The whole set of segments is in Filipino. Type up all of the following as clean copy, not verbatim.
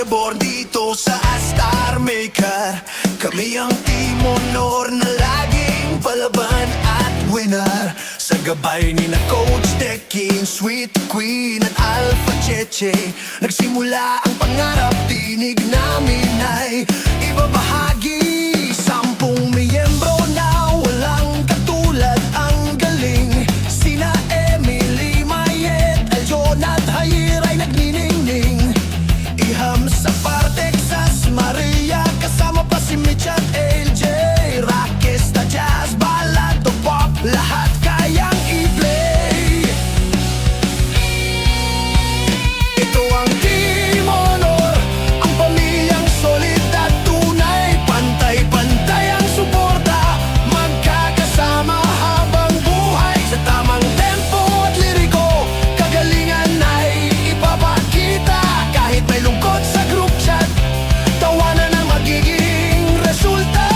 reborn dito sa Star Maker. Kami ang team honor na laging palaban at winner. Sa gabay ni na Coach Teking, Sweet Queen at Alpha Cheche, nagsimula ang pangarap, tinig namin ay ibabahagi. 10 miyembro na walang katulad, ang galing. Sina Emily, Mayet, Eljon at Hayir ay nagniningning. Iham sa Texas, Maria, kasama pa si Mitch at LJ. Rockista, jazz, ballad o pop, lahat kayang i-play. Ito ang Team Honor, ang pamilyang solid at tunay. Pantay-pantay ang suporta, magkakasama habang buhay. Sa tamang tempo at liriko, kagalingan ay ipapakita. Kahit may lungkot sa group chat, tawanan ang magiging resulta.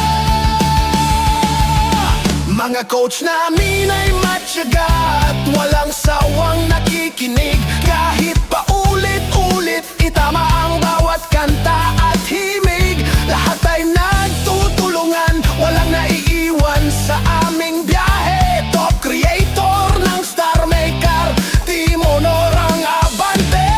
Mga coach namin ay matyaga at walang sawang nakikinig. Kahit pa ulit-ulit, itama ang bawat kanta at himig. Lahat ay nagtutulungan, walang naiiwan sa aming biyahe. Top creator ng Star Maker, Team Honor ang abante.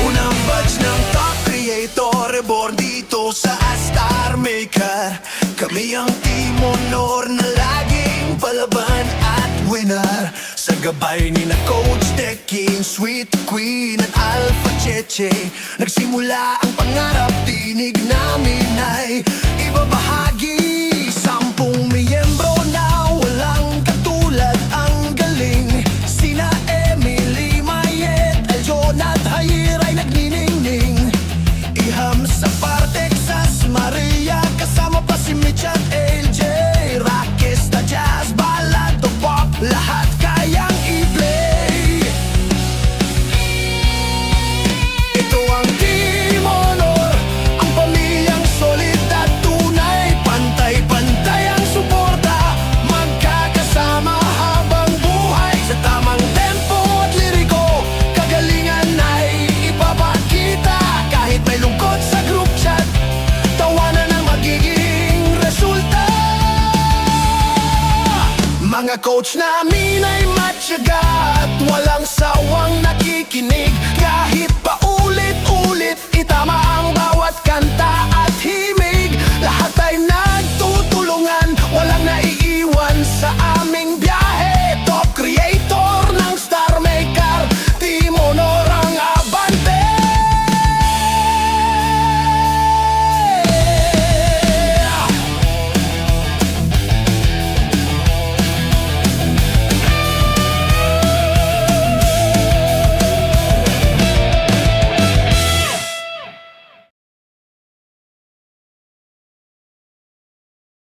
Unang batch ng top creator, reborn dito sa Star Maker. Kami ang team honor na laging palaban at winner. Sa gabay ni na Coach Teking, Sweet Queen at Alpha Cheche, nagsimula ang pangarap, tinig namin ay ibabahagi. 10 miyembro na walang katulad, ang galing. Sina Emily, Mayet, Eljon at Hayir ay nagniningning. Iham sa Texas, Maria, kasama pa si Mitch at LJ. Rockista, jazz, ballad o pop, lahat kayang i-play. Ito ang Team Honor, ang pamilyang solid at tunay. Pantay-pantay ang suporta, magkakasama habang buhay. Sa tamang tempo at liriko, kagalingan ay ipapakita. Kahit may lungkot sa group chat, tawanan ang magiging resulta. Mga coach namin ay matyaga at walang sawang nakikinig.